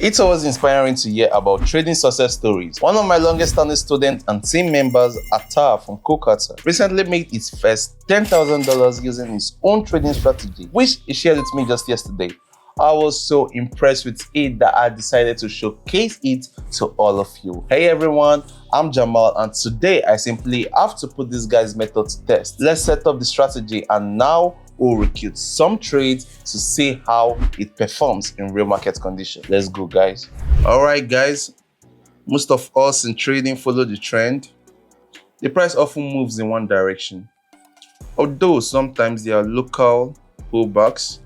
It's always inspiring to hear about trading success stories. One of my longest standing students and team members, Atar from Kolkata, recently made his first $10,000 using his own trading strategy, which he shared with me just yesterday. I was so impressed with it that I decided to showcase it to all of you. Hey everyone, I'm Jamal, and today I simply have to put this guy's method to test. Let's set up the strategy, and now we'll recruit some trades to see how it performs in real market conditions. Let's go, guys. All right, guys. Most of us in trading follow the trend. The price often moves in one direction, although sometimes there are local pullbacks,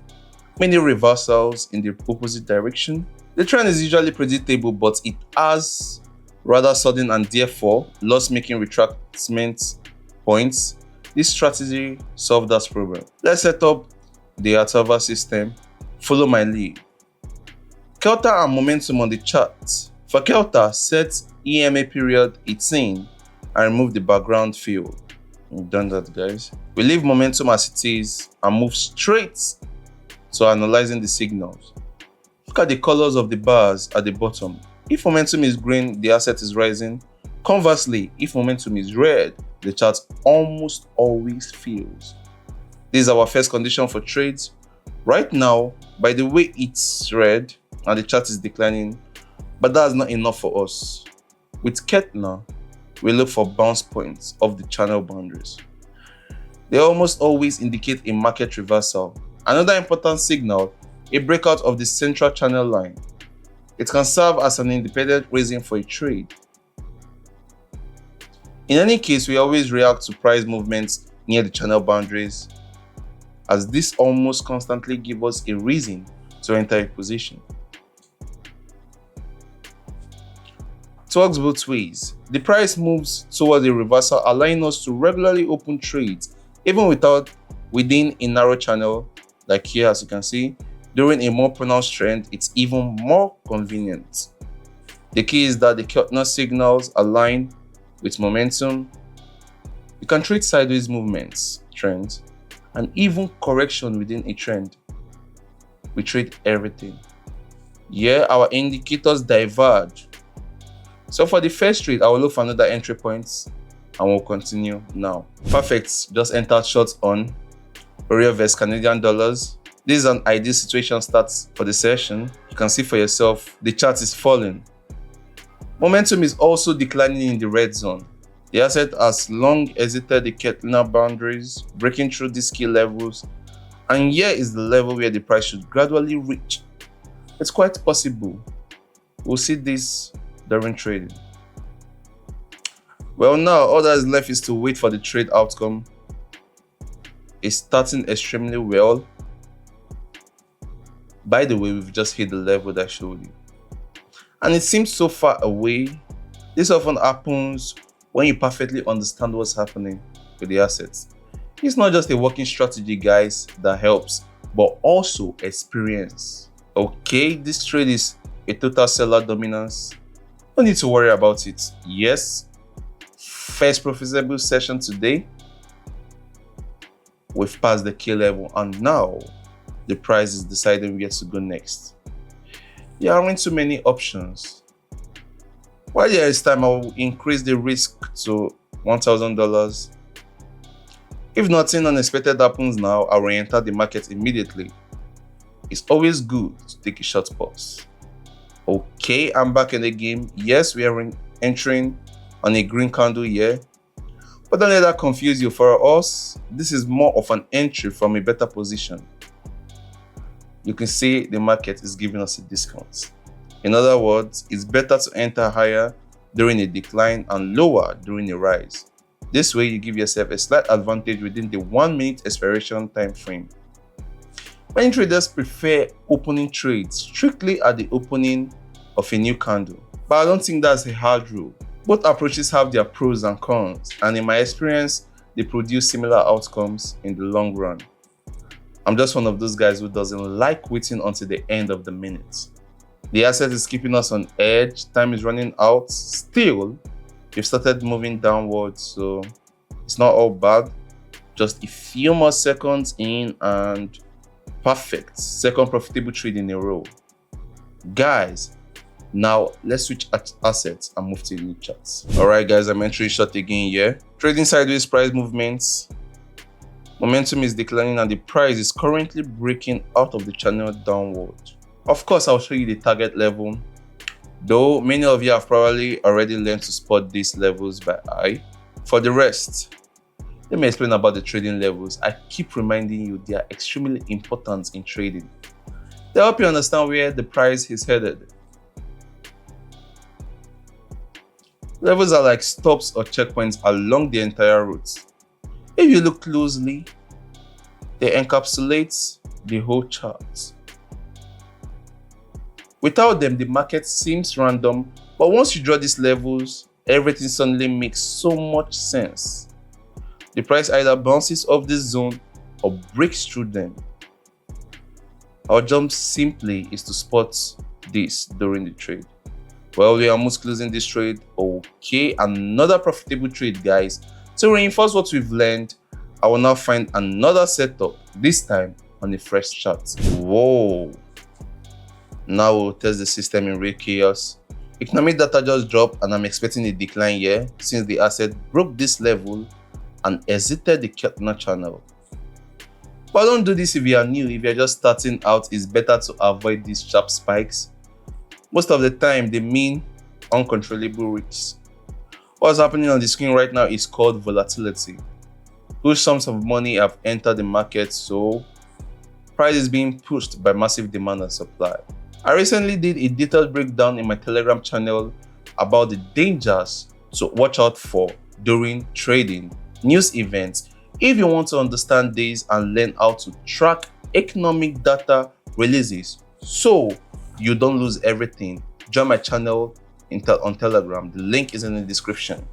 many reversals in the opposite direction. The trend is usually predictable, but it has rather sudden and therefore loss-making retracement points. This strategy solved that problem. Let's set up the Atava system. Follow my lead. Keltner and momentum on the chart. For Keltner, set EMA period 18 and remove the background field. We've done that, guys. We leave momentum as it is and move straight to analyzing the signals. Look at the colors of the bars at the bottom. If momentum is green, the asset is rising. Conversely, if momentum is red, the chart almost always fails. This is our first condition for trades. Right now, by the way, it's red and the chart is declining, but that's not enough for us. With Keltner, we look for bounce points of the channel boundaries. They almost always indicate a market reversal. Another important signal, a breakout of the central channel line. It can serve as an independent reason for a trade. In any case, we always react to price movements near the channel boundaries, as this almost constantly gives us a reason to enter a position. It works both ways. The price moves towards a reversal, allowing us to regularly open trades, even within a narrow channel, like here as you can see. During a more pronounced trend, it's even more convenient. The key is that the Keltner signals align with momentum. You can trade sideways movements, trends, and even correction within a trend. We trade everything. Here, our indicators diverge. So for the first trade, I will look for another entry point and we'll continue now. Perfect, just entered short on Euro vs Canadian dollars. This is an ideal situation start for the session. You can see for yourself, the chart is falling. Momentum is also declining in the red zone. The asset has long exited the Keltner boundaries, breaking through these key levels, and here is the level where the price should gradually reach. It's quite possible we'll see this during trading. Well, now all that is left is to wait for the trade outcome. It's starting extremely well. By the way, we've just hit the level that I showed you. And it seems so far away. This often happens when you perfectly understand what's happening with the assets. It's not just a working strategy, guys, that helps, but also experience. Okay, this trade is a total seller dominance. No need to worry about it. Yes, first profitable session today. We've passed the key level, and now the price is deciding where to go next. There aren't too many options. While there is time, I will increase the risk to $1,000. If nothing unexpected happens now, I will enter the market immediately. It's always good to take a short pause. Okay, I'm back in the game. Yes, we are entering on a green candle here, but don't let that confuse you. For us, this is more of an entry from a better position. You can see the market is giving us a discount. In other words, it's better to enter higher during a decline and lower during a rise. This way, you give yourself a slight advantage within the 1 minute expiration time frame. Many traders prefer opening trades strictly at the opening of a new candle, but I don't think that's a hard rule. Both approaches have their pros and cons, and in my experience, they produce similar outcomes in the long run. I'm just one of those guys who doesn't like waiting until the end of the minute. The asset is keeping us on edge, time is running out. Still, we've started moving downwards, so it's not all bad. Just a few more seconds in and perfect. Second profitable trade in a row. Guys, Now let's switch assets and move to new charts. Alright guys, I'm entering short again here. Trading sideways price movements. Momentum is declining and the price is currently breaking out of the channel downward. Of course, I'll show you the target level, though many of you have probably already learned to spot these levels by eye. For the rest, let me explain about the trading levels. I keep reminding you they are extremely important in trading. They help you understand where the price is headed. Levels are like stops or checkpoints along the entire route. If you look closely, they encapsulate the whole chart. Without them, the market seems random, but once you draw these levels, everything suddenly makes so much sense. The price either bounces off this zone or breaks through them. Our job simply is to spot this during the trade. Well, we are almost closing this trade. Okay, another profitable trade, guys. To reinforce what we've learned, I will now find another setup, this time on a fresh chart. Whoa. Now we'll test the system in real chaos. Economic data just dropped and I'm expecting a decline here since the asset broke this level and exited the Keltner channel. But don't do this if you are new. If you're just starting out, it's better to avoid these sharp spikes. Most of the time, they mean uncontrollable risks. What's happening on the screen right now is called volatility. Huge sums of money have entered the market, so price is being pushed by massive demand and supply. I recently did a detailed breakdown in my Telegram channel about the dangers to watch out for during trading, news events. If you want to understand this and learn how to track economic data releases so you don't lose everything, join my channel on Telegram. The link is in the description.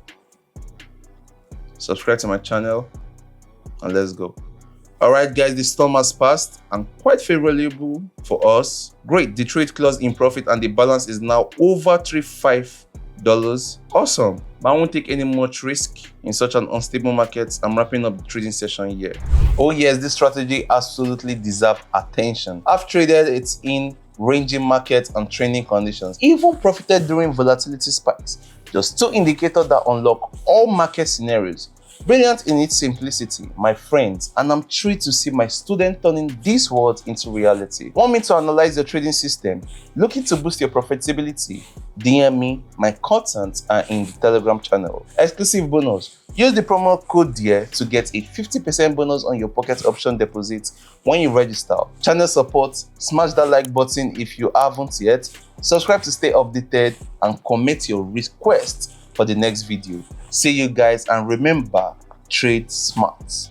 Subscribe to my channel and let's go. Alright guys, the storm has passed and quite favorable for us. Great, the trade closed in profit and the balance is now over $35. Awesome, but I won't take any much risk in such an unstable market. I'm wrapping up the trading session here. Oh yes, this strategy absolutely deserves attention. I've traded it in ranging markets and trading conditions, even profited during volatility spikes. Just two indicators that unlock all market scenarios. Brilliant in its simplicity, my friends, and I'm thrilled to see my student turning these words into reality. Want me to analyze your trading system? Looking to boost your profitability? DM me, my contacts are in the Telegram channel. Exclusive bonus. Use the promo code there to get a 50% bonus on your pocket option deposit when you register. Channel support, smash that like button if you haven't yet. Subscribe to stay updated and comment your request for the next video. See you guys and remember, trade smart.